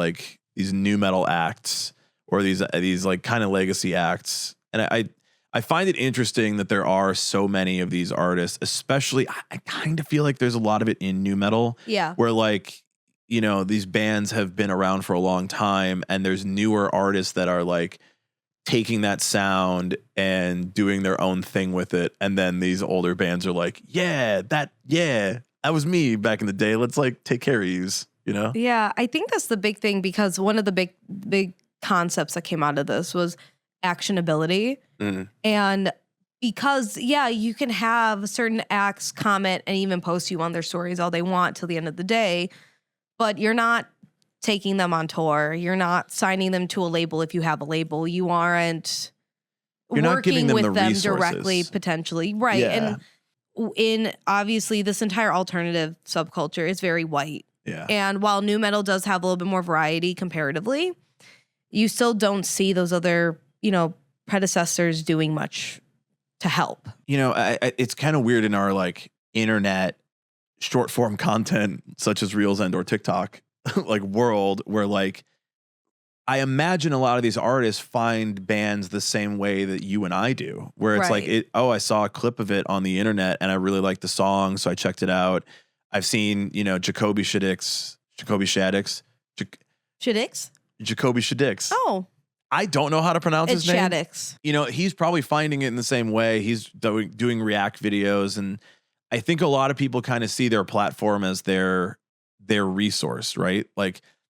Speaker 3: new metal acts or these kind of legacy acts. And I find it interesting that there are so many of these artists, especially I kind of feel like there's a lot of it in new metal.
Speaker 4: Yeah.
Speaker 3: Where these bands have been around for a long time and there's newer artists that are taking that sound and doing their own thing with it. And then these older bands are like, that was me back in the day. Let's take care of yous,
Speaker 4: Yeah, I think that's the big thing because one of the big concepts that came out of this was actionability. Mm-hmm. And because, you can have certain acts comment and even post you on their stories all they want till the end of the day, but you're not taking them on tour. You're not signing them to a label if you have a label. You aren't working with them directly, potentially. Right.
Speaker 3: Yeah.
Speaker 4: And in obviously this entire alternative subculture is very white.
Speaker 3: Yeah.
Speaker 4: And while new metal does have a little bit more variety comparatively, you still don't see those other, predecessors doing much to help.
Speaker 3: It's kind of weird in our internet short form content such as Reels and or TikTok world where I imagine a lot of these artists find bands the same way that you and I do, where it's I saw a clip of it on the internet and I really liked the song, so I checked it out. I've seen, Jacoby Shaddix.
Speaker 4: Oh.
Speaker 3: I don't know how to pronounce his name.
Speaker 4: Shaddix.
Speaker 3: He's probably finding it in the same way. He's doing React videos, and I think a lot of people kind of see their platform as their resource, right?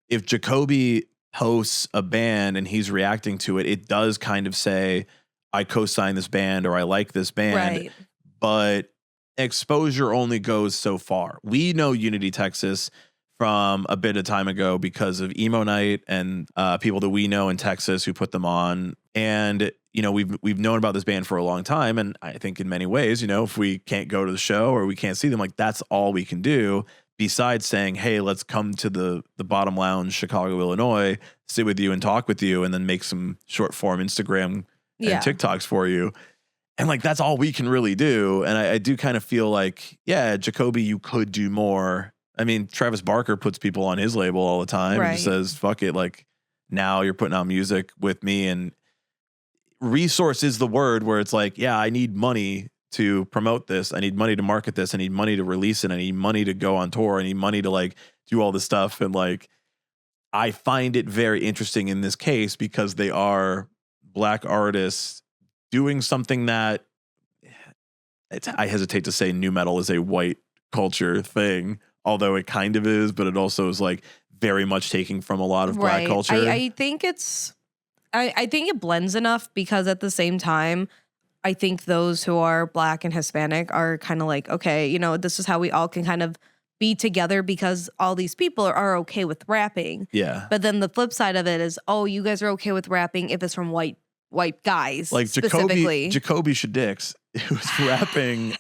Speaker 3: If Jacoby hosts a band and he's reacting to it, it does kind of say, I co-sign this band or I like this band,
Speaker 4: right.
Speaker 3: But exposure only goes so far. We know Unity Texas from a bit of time ago because of Emo Night and people that we know in Texas who put them on. And, we've known about this band for a long time. And I think in many ways, if we can't go to the show or we can't see them, that's all we can do. Besides saying, hey, let's come to the Bottom Lounge, Chicago, Illinois, sit with you and talk with you and then make some short form Instagram and TikToks for you. And that's all we can really do. And I do kind of feel Jacoby, you could do more. I mean, Travis Barker puts people on his label all the time and says, fuck it. Now you're putting out music with me, and resource is the word where it's I need money to promote this. I need money to market this. I need money to release it. I need money to go on tour. I need money to do all this stuff. And I find it very interesting in this case because they are Black artists doing something that I hesitate to say nu metal is a white culture thing, although it kind of is, but it also is like very much taking from a lot of Black culture.
Speaker 4: I think I think it blends enough because at the same time, I think those who are Black and Hispanic are kind of like, okay, you know, this is how we all can kind of be together because all these people are okay with rapping.
Speaker 3: Yeah.
Speaker 4: But then the flip side of it is, oh, you guys are okay with rapping if it's from white guys,
Speaker 3: like
Speaker 4: specifically.
Speaker 3: Jacoby Shaddix, who's rapping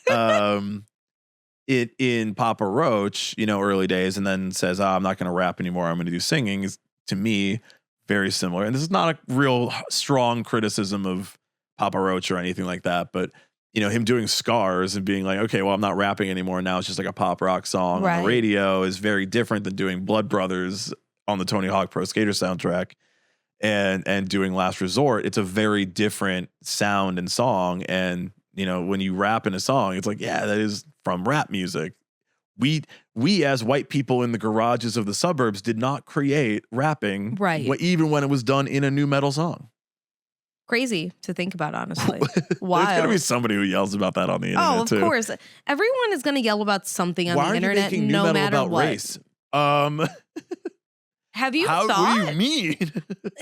Speaker 3: it in Papa Roach, you know, early days, and then says, I'm not going to rap anymore. I'm going to do singing, is to me very similar. And this is not a real strong criticism of Papa Roach or anything like that, but you know, him doing Scars and being like, okay, well, I'm not rapping anymore. Now it's just like a pop rock song on the radio is very different than doing Blood Brothers on the Tony Hawk Pro Skater soundtrack and doing Last Resort. It's a very different sound and song. And, you know, when you rap in a song, it's like, yeah, that is from rap music. We as white people in the garages of the suburbs did not create rapping, even when it was done in a nu metal song.
Speaker 4: Crazy to think about, honestly.
Speaker 3: Wild. There's gonna be somebody who yells about that on the internet.
Speaker 4: Of course. Everyone is gonna yell about something on the internet, no matter what.
Speaker 3: Race?
Speaker 4: Have you thought?
Speaker 3: What do you mean?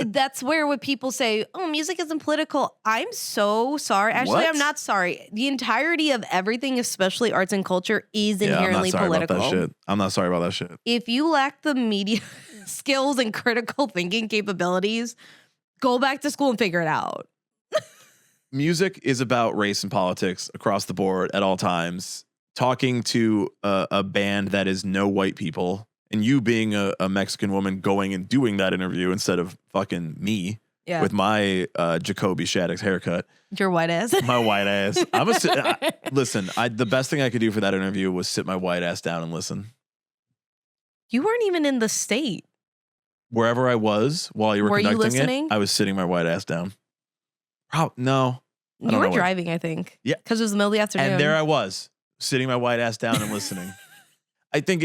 Speaker 4: That's where when people say, "Oh, music isn't political." I'm so sorry. Actually, I'm not sorry. The entirety of everything, especially arts and culture, is inherently political.
Speaker 3: I'm not sorry about that shit.
Speaker 4: If you lack the media skills and critical thinking capabilities, go back to school and figure it out.
Speaker 3: Music is about race and politics across the board at all times. Talking to a band that is no white people, and you being a Mexican woman going and doing that interview instead of fucking me with my Jacoby Shaddix haircut.
Speaker 4: Your white ass.
Speaker 3: My white ass. Listen, the best thing I could do for that interview was sit my white ass down and listen.
Speaker 4: You weren't even in the state.
Speaker 3: Wherever I was while you were conducting it, I was sitting my white ass down. No.
Speaker 4: You were driving, I think.
Speaker 3: Yeah.
Speaker 4: Because it was the middle of the afternoon.
Speaker 3: And there I was, sitting my white ass down and listening. I think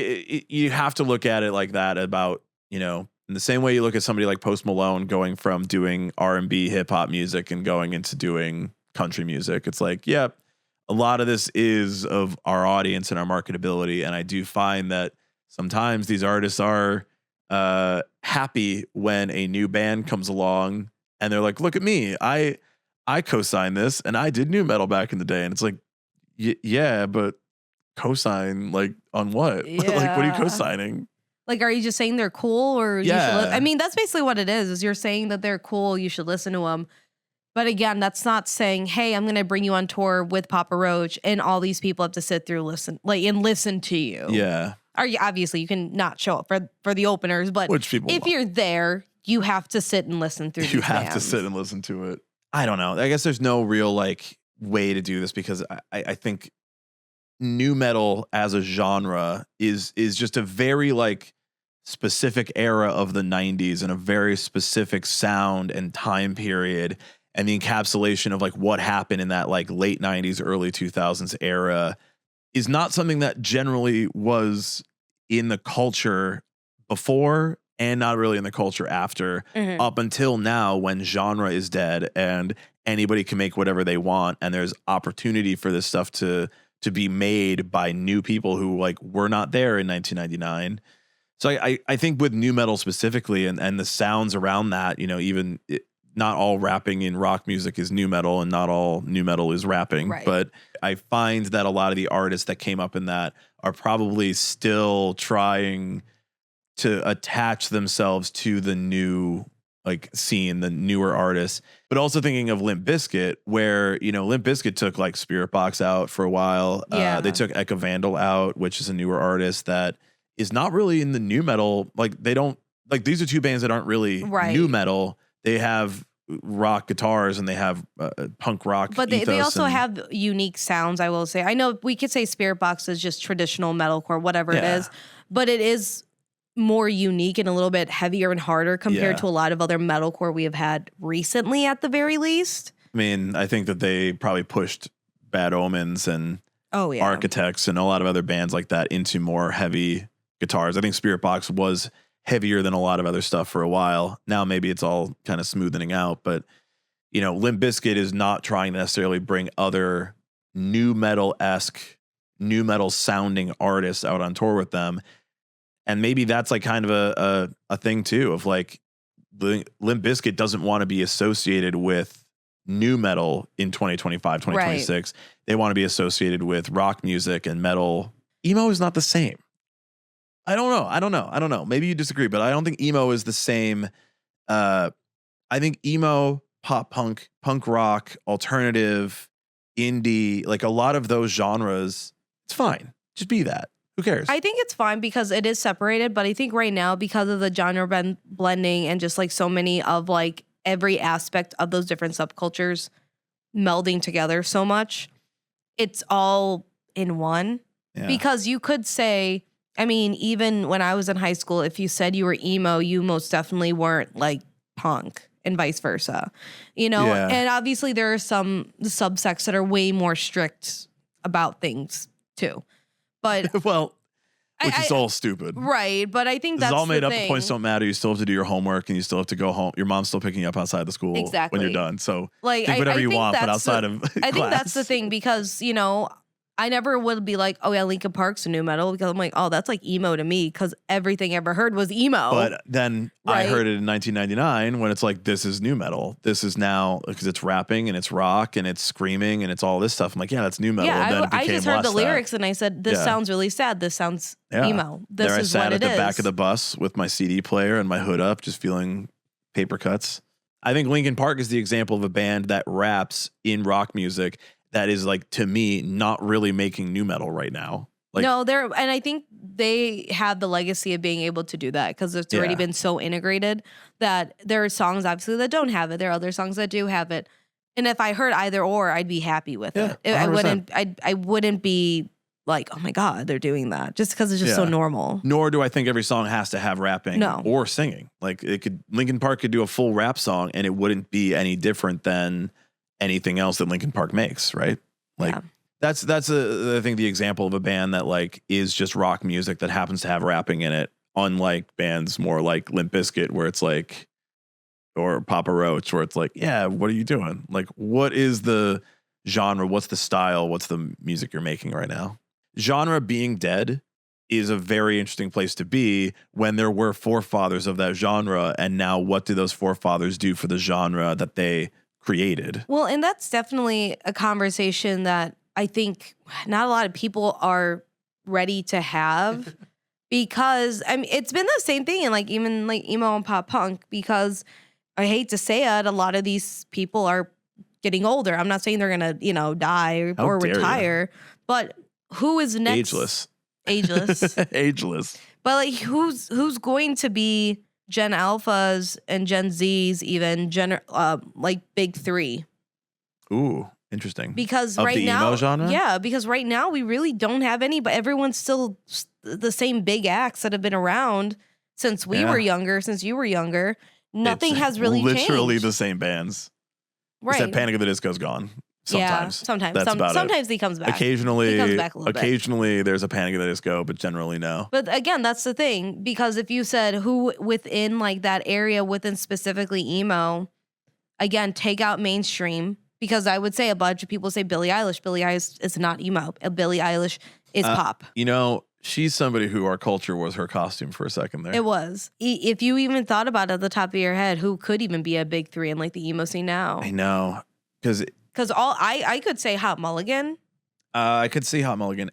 Speaker 3: you have to look at it like that about, you know, in the same way you look at somebody like Post Malone going from doing R&B hip hop music and going into doing country music. It's like, yeah, a lot of this is of our audience and our marketability. And I do find that sometimes these artists are happy when a new band comes along and they're like, look at me, I co-signed this and I did nu metal back in the day. And it's like, yeah, but co-sign like on what? Like, what are you co-signing?
Speaker 4: Like, are you just saying they're cool or you should I mean, that's basically what it is you're saying that they're cool, you should listen to them. But again, that's not saying, hey, I'm going to bring you on tour with Papa Roach and all these people have to sit through listen to you.
Speaker 3: Yeah.
Speaker 4: Obviously, you can not show up for the openers, but if you're there, you have to sit and listen through.
Speaker 3: You have to sit and listen to it. I don't know. I guess there's no real like way to do this because I think nu metal as a genre is just a very like specific era of the 90s and a very specific sound and time period and the encapsulation of like what happened in that like late 90s, early 2000s era is not something that generally was in the culture before and not really in the culture after up until now when genre is dead and anybody can make whatever they want and there's opportunity for this stuff to be made by new people who like were not there in 1999. So I think with nu metal specifically and the sounds around that, you know, even not all rapping in rock music is nu metal and not all nu metal is rapping. Right. But I find that a lot of the artists that came up in that are probably still trying to attach themselves to the new like scene, the newer artists, but also thinking of Limp Bizkit where, you know, Limp Bizkit took like Spirit Box out for a while. They took Eka Vandal out, which is a newer artist that is not really in the nu metal. Like they don't like, these are two bands that aren't really nu metal. They have rock guitars and they have punk rock.
Speaker 4: But they also have unique sounds, I will say. I know we could say Spirit Box is just traditional metalcore, whatever it is, but it is more unique and a little bit heavier and harder compared to a lot of other metalcore we have had recently at the very least.
Speaker 3: I mean, I think that they probably pushed Bad Omens and Architects and a lot of other bands like that into more heavy guitars. I think Spirit Box was heavier than a lot of other stuff for a while. Now maybe it's all kind of smoothening out, but you know, Limp Bizkit is not trying to necessarily bring other new metal-esque, new metal sounding artists out on tour with them. And maybe that's like kind of a thing too, of like Limp Bizkit doesn't want to be associated with new metal in 2025, 2026. Right. They want to be associated with rock music and metal. Emo is not the same. I don't know. Maybe you disagree, but I don't think emo is the same. I think emo, pop punk, punk rock, alternative, indie, like a lot of those genres, it's fine. Just be that. Who cares?
Speaker 4: I think it's fine because it is separated, but I think right now, because of the genre blending and just like so many of like every aspect of those different subcultures melding together so much, it's all in one. Yeah. Because you could say, I mean, even when I was in high school, if you said you were emo, you most definitely weren't like punk, and vice versa, you know? Yeah. And obviously there are some subsects that are way more strict about things too. But
Speaker 3: well, which is all stupid.
Speaker 4: Right. But I think that's
Speaker 3: all made up.
Speaker 4: thing.
Speaker 3: The points don't matter. You still have to do your homework and you still have to go home. Your mom's still picking you up outside the school when you're done. So like, think whatever you want, but outside of class.
Speaker 4: I think that's the thing because, you know, I never would be like, oh yeah, Linkin Park's a new metal, because I'm like, oh, that's like emo to me because everything I ever heard was emo.
Speaker 3: But then I heard it in 1999 when it's like, this is new metal. This is now, because it's rapping and it's rock and it's screaming and it's all this stuff. I'm like, yeah, that's new metal.
Speaker 4: Yeah,
Speaker 3: and then it became
Speaker 4: I just heard the lyrics and I said, this sounds really sad. This sounds emo. This is what it is. I sat at the back of the bus with my CD player and my hood up, just feeling paper cuts. I think Linkin Park is the example of a band that raps in rock music that is, like, to me, not really making new metal right now. Like, no, and I think they have the legacy of being able to do that because it's already been so integrated that there are songs, obviously, that don't have it. There are other songs that do have it. And if I heard either or, I'd be happy with it.
Speaker 3: 100%.
Speaker 4: I wouldn't be like, oh my God, they're doing that, just because it's just so normal.
Speaker 3: Nor do I think every song has to have rapping or singing. Like, Linkin Park could do a full rap song and it wouldn't be any different than anything else that Linkin Park makes, right? Like that's I think the example of a band that like is just rock music that happens to have rapping in it, unlike bands more like Limp Bizkit where it's like, or Papa Roach where it's like, yeah, what are you doing? Like, what is the genre? What's the style? What's the music you're making right now? Genre being dead is a very interesting place to be when there were forefathers of that genre, and now what do those forefathers do for the genre that they created?
Speaker 4: Well, and that's definitely a conversation that I think not a lot of people are ready to have because I mean it's been the same thing in like even like emo and pop punk, because I hate to say it, a lot of these people are getting older. I'm not saying they're gonna, you know, die or retire, but who is next? Ageless.
Speaker 3: Ageless.
Speaker 4: But like who's going to be Gen Alphas and Gen Zs, even like big three.
Speaker 3: Ooh, interesting.
Speaker 4: Because
Speaker 3: of
Speaker 4: right
Speaker 3: the
Speaker 4: now,
Speaker 3: emo genre?
Speaker 4: Yeah, because right now we really don't have any, but everyone's still the same big acts that have been around since we were younger, since you were younger. Nothing has really changed.
Speaker 3: Literally the same bands.
Speaker 4: Right.
Speaker 3: Except Panic at the Disco's gone. Sometimes.
Speaker 4: Yeah, sometimes.
Speaker 3: That's about
Speaker 4: sometimes
Speaker 3: it.
Speaker 4: He comes back.
Speaker 3: Occasionally,
Speaker 4: he comes back a little bit.
Speaker 3: Occasionally there's a Panic at the Disco, but generally no.
Speaker 4: But again, that's the thing, because if you said who within like that area, within specifically emo, again, take out mainstream, because I would say a bunch of people say Billie Eilish. Billie Eilish is not emo. Billie Eilish is pop.
Speaker 3: You know, she's somebody who our culture was her costume for a second there.
Speaker 4: It was. If you even thought about it at the top of your head, who could even be a big three in like the emo scene now?
Speaker 3: I know. Because
Speaker 4: I could say Hot Mulligan.
Speaker 3: I could see Hot Mulligan.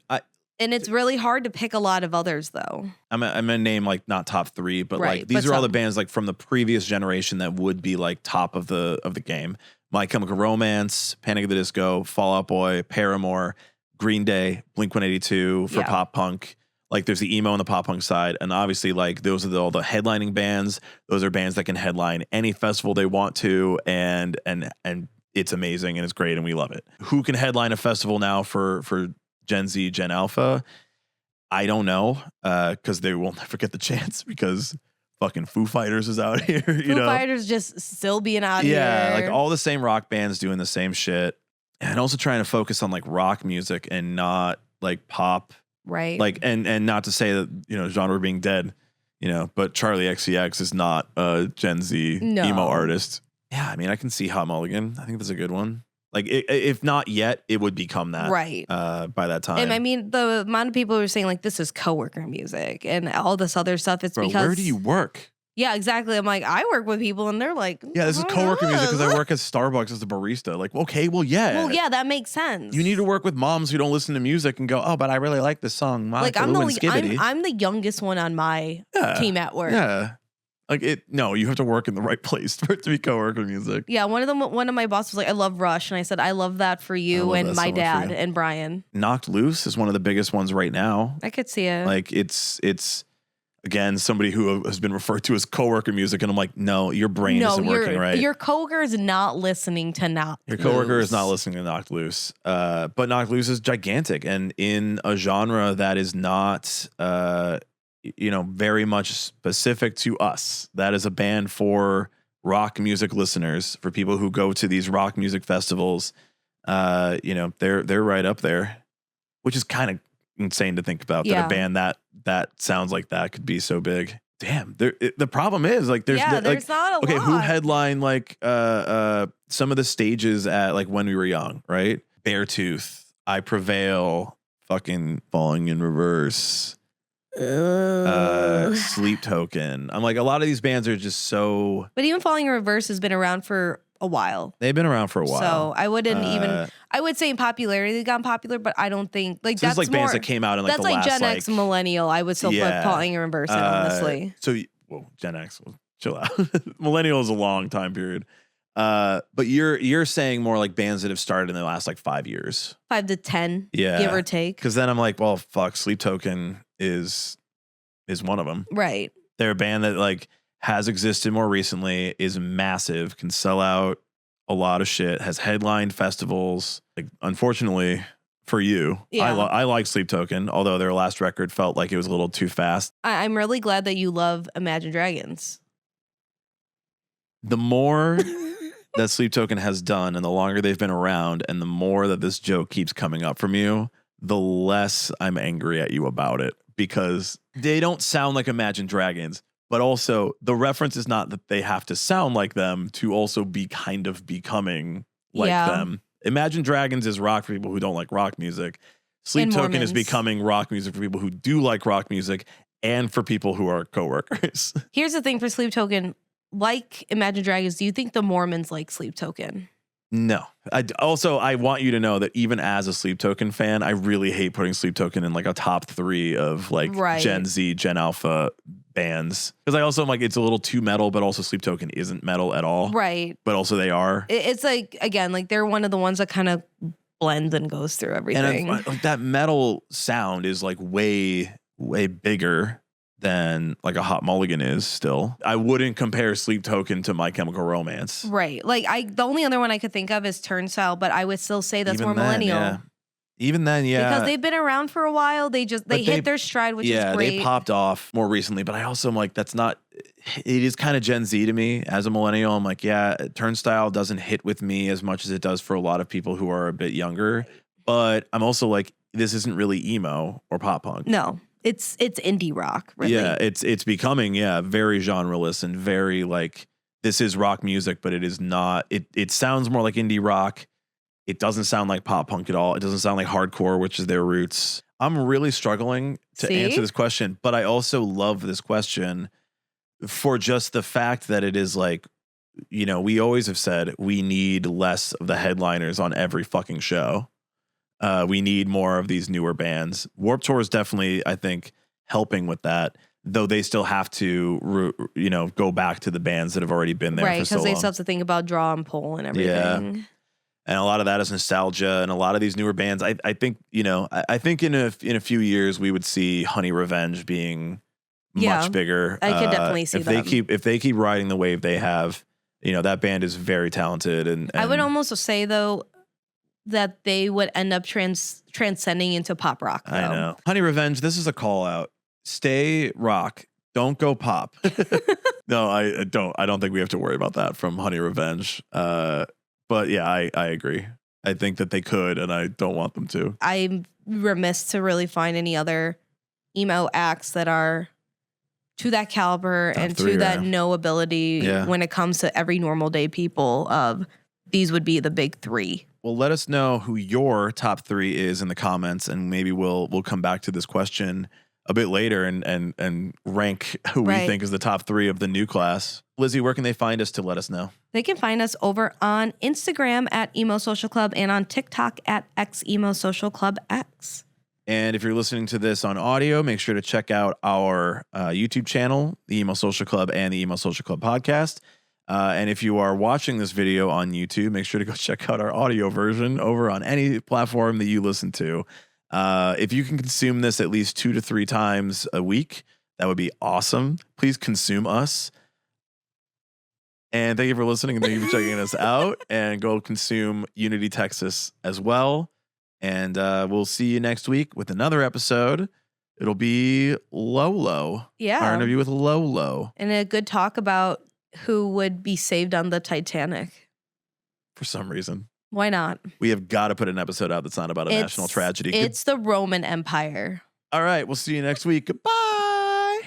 Speaker 4: And it's really hard to pick a lot of others, though.
Speaker 3: I'm gonna name like not top three, but like these are all the bands like from the previous generation that would be like top of the game. My Chemical Romance, Panic at the Disco, Fall Out Boy, Paramore, Green Day, Blink-182 for pop punk. Like there's the emo on the pop punk side, and obviously like those are all the headlining bands. Those are bands that can headline any festival they want to, and it's amazing and it's great and we love it. Who can headline a festival now for Gen Z, Gen Alpha? I don't know, because they will never get the chance because fucking Foo Fighters is out here. Foo
Speaker 4: Fighters just still being out here.
Speaker 3: Yeah, like all the same rock bands doing the same shit, and also trying to focus on like rock music and not like pop.
Speaker 4: Right.
Speaker 3: Like and not to say that, you know, genre being dead you know, but Charlie XCX is not a Gen Z emo artist. Yeah, I mean, I can see Hot Mulligan. I think that's a good one. Like, if not yet, it would become that by that time.
Speaker 4: And I mean, the amount of people who are saying like this is coworker music and all this other stuff. It's because
Speaker 3: where do you work?
Speaker 4: Yeah, exactly. I'm like, I work with people, and they're like,
Speaker 3: yeah, this is coworker music because I work at Starbucks as a barista. Like, okay, well, yeah,
Speaker 4: that makes sense.
Speaker 3: You need to work with moms who don't listen to music and go, oh, but I really like this song.
Speaker 4: Like, I'm the youngest one on my team at work.
Speaker 3: Yeah. Like you have to work in the right place for it to be coworker music.
Speaker 4: Yeah, one of my bosses was like, I love Rush, and I said, I love that for you and my dad and Brian.
Speaker 3: Knocked Loose is one of the biggest ones right now.
Speaker 4: I could see it.
Speaker 3: Like it's again somebody who has been referred to as coworker music, and I'm like, no, your brain isn't working right.
Speaker 4: Your coworker is not listening to Knocked Loose.
Speaker 3: Your coworker is not listening to Knocked Loose. But Knocked Loose is gigantic, and in a genre that is not very much specific to us. That is a band for rock music listeners, for people who go to these rock music festivals. They're right up there, which is kind of insane to think about that a band that sounds like that could be so big. Damn, the problem is like there's
Speaker 4: not a lot.
Speaker 3: Who headlined like some of the stages at like When We Were Young, right? Beartooth, I Prevail, fucking Falling in Reverse. Sleep Token. I'm like, a lot of these bands are just so.
Speaker 4: But even Falling in Reverse has been around for a while.
Speaker 3: They've been around for a while.
Speaker 4: So I wouldn't even. I would say in popularity they've gotten popular, but I don't think like
Speaker 3: so
Speaker 4: that's
Speaker 3: like bands that came out in like
Speaker 4: that's
Speaker 3: the
Speaker 4: like
Speaker 3: last
Speaker 4: Gen X millennial. I would still put Falling in Reverse in, honestly.
Speaker 3: So Gen X, chill out. Millennial is a long time period. But you're saying more like bands that have started in the last like 5 years,
Speaker 4: 5 to 10, give or take.
Speaker 3: Because then I'm like, well, fuck, Sleep Token is one of them,
Speaker 4: right?
Speaker 3: They're a band that like has existed more recently, is massive, can sell out a lot of shit, has headlined festivals. Like, unfortunately for you, I like Sleep Token, although their last record felt like it was a little too fast.
Speaker 4: I'm really glad that you love Imagine Dragons.
Speaker 3: The more that Sleep Token has done, and the longer they've been around, and the more that this joke keeps coming up from you, the less I'm angry at you about it, because they don't sound like Imagine Dragons, but also the reference is not that they have to sound like them to also be kind of becoming like them. Imagine Dragons is rock for people who don't like rock music. Sleep Token is becoming rock music for people who do like rock music and for people who are coworkers.
Speaker 4: Here's the thing for Sleep Token. Like Imagine Dragons, do you think the Mormons like Sleep Token?
Speaker 3: No. I want you to know that even as a Sleep Token fan, I really hate putting Sleep Token in like a top 3 of like Gen Z, Gen Alpha bands. Because I also am like, it's a little too metal, but also Sleep Token isn't metal at all.
Speaker 4: Right.
Speaker 3: But also they are.
Speaker 4: It's like, again, like they're one of the ones that kind of blends and goes through everything.
Speaker 3: And like that metal sound is like way, way bigger than like a Hot Mulligan is still. I wouldn't compare Sleep Token to My Chemical Romance.
Speaker 4: Right. Like the only other one I could think of is Turnstile, but I would still say that's even more millennial.
Speaker 3: Yeah. Even then, yeah.
Speaker 4: Because they've been around for a while. They hit their stride, which is great.
Speaker 3: Yeah, they popped off more recently, but I also am like, that's not, it is kind of Gen Z to me as a millennial. I'm like, yeah, Turnstile doesn't hit with me as much as it does for a lot of people who are a bit younger. But I'm also like, this isn't really emo or pop punk.
Speaker 4: No. It's indie rock, really.
Speaker 3: Yeah, it's becoming, very genreless and very like, this is rock music, but it is not, it sounds more like indie rock. It doesn't sound like pop punk at all. It doesn't sound like hardcore, which is their roots. I'm really struggling to answer this question, but I also love this question for just the fact that it is like, we always have said we need less of the headliners on every fucking show. We need more of these newer bands. Warped Tour is definitely, I think, helping with that, though they still have to, go back to the bands that have already been there for so long.
Speaker 4: Right, because they still have to think about draw and pull and everything.
Speaker 3: Yeah. And a lot of that is nostalgia, and a lot of these newer bands, I think, I think in a few years we would see Honey Revenge being much bigger.
Speaker 4: I could definitely see them.
Speaker 3: If they keep riding the wave they have, that band is very talented. And
Speaker 4: I would almost say though, that they would end up transcending into pop rock. Though.
Speaker 3: I know. Honey Revenge, this is a call out. Stay rock. Don't go pop. No, I don't think we have to worry about that from Honey Revenge. But yeah, I agree. I think that they could, and I don't want them to.
Speaker 4: I'm remiss to really find any other emo acts that are to that caliber
Speaker 3: Top
Speaker 4: and
Speaker 3: three,
Speaker 4: to that
Speaker 3: right?
Speaker 4: knowability when it comes to every normal day people of these would be the big three.
Speaker 3: Well, let us know who your top 3 is in the comments, and maybe we'll come back to this question a bit later and rank who we think is the top 3 of the new class. Lizzie, where can they find us to let us know?
Speaker 4: They can find us over on Instagram at Emo Social Club and on TikTok at XEmo Social Club X.
Speaker 3: And if you're listening to this on audio, make sure to check out our YouTube channel, the Emo Social Club and the Emo Social Club podcast. And if you are watching this video on YouTube, make sure to go check out our audio version over on any platform that you listen to. If you can consume this at least 2 to 3 times a week, that would be awesome. Please consume us. And thank you for listening, and thank you for checking us out. And go consume UnityTX as well. And we'll see you next week with another episode. It'll be Lolo.
Speaker 4: Yeah.
Speaker 3: Our interview with Lolo.
Speaker 4: And a good talk about who would be saved on the Titanic.
Speaker 3: For some reason.
Speaker 4: Why not?
Speaker 3: We have got to put an episode out that's not about a national tragedy.
Speaker 4: It's the Roman Empire.
Speaker 3: All right. We'll see you next week. Goodbye.